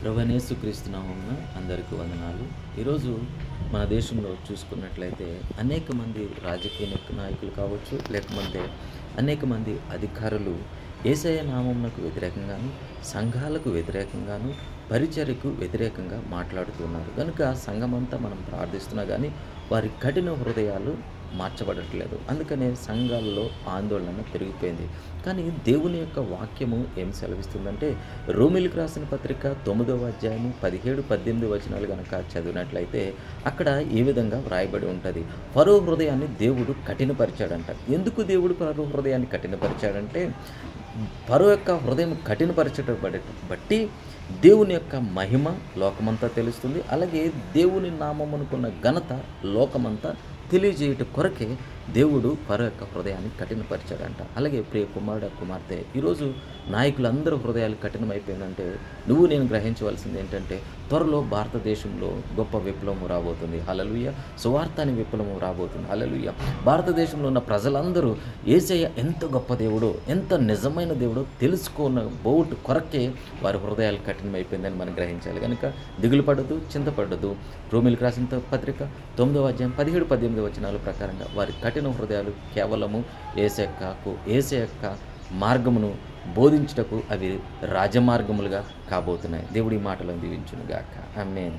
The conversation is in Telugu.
ప్రభువైన యేసుక్రీస్తు నామమున అందరికీ వందనాలు. ఈరోజు మన దేశంలో చూసుకున్నట్లయితే అనేక మంది రాజకీయ నాయకులు కావచ్చు, లేకపోతే అనేక మంది అధికారులు యేసయ్య నామమునకు వ్యతిరేకంగాను, సంఘాలకు వ్యతిరేకంగాను, పరిచర్యకు వ్యతిరేకంగా మాట్లాడుతున్నారు. కనుక సంఘమంతా మనం ప్రార్థిస్తున్నా కానీ వారి కఠిన హృదయాలు మార్చబడట్లేదు. అందుకనే సంఘాల్లో ఆందోళన పెరిగిపోయింది. కానీ దేవుని యొక్క వాక్యము ఏం సెలవిస్తుందంటే, రోమీయులకు రాసిన పత్రిక 9వ అధ్యాయము 17, 18 వచనాలు గనక చదివినట్లయితే అక్కడ ఈ విధంగా వ్రాయబడి ఉంటుంది. ఫరో హృదయాన్ని దేవుడు కఠినపరిచాడంట. ఎందుకు దేవుడు ఫరో హృదయాన్ని కఠినపరిచాడంటే, ఫరో యొక్క హృదయం కఠినపరచడం బట్టి దేవుని యొక్క మహిమ లోకమంతా తెలుస్తుంది. అలాగే దేవుని నామమునకున్న ఘనత లోకమంతా తెలియజేయట కొరకే దేవుడు ఫరో యొక్క హృదయాన్ని కఠినపరిచాడంట. అలాగే ప్రియ కుమారుడు కుమార్తె, ఈరోజు నాయకులందరూ హృదయాలు కఠినమైపోయిందంటే నువ్వు నేను గ్రహించవలసింది ఏంటంటే, త్వరలో భారతదేశంలో గొప్ప విప్లవం రాబోతుంది. హల్లెలూయా. సువార్త అనే విప్లవం రాబోతుంది. హల్లెలూయా. భారతదేశంలో ఉన్న ప్రజలందరూ యేసయ్య ఎంత గొప్ప దేవుడో, ఎంత నిజమైన దేవుడో తెలుసుకున్న బోటు కొరకే వారి హృదయాలు కఠినమైపోయిందని మనం గ్రహించాలి. కనుక దిగులు పడదు, చింతపడదు. రోమీయులకు రాసిన పత్రిక 9వ అధ్యాయం 17, 18 వచనాల ప్రకారంగా వారి కఠిన హృదయాలు కేవలము యేసు యొక్క మార్గమును బోధించుటకు అవి రాజమార్గములుగా కాబోతున్నాయి. దేవుడి మాటలను దీవించునుగాక. ఆమేన్.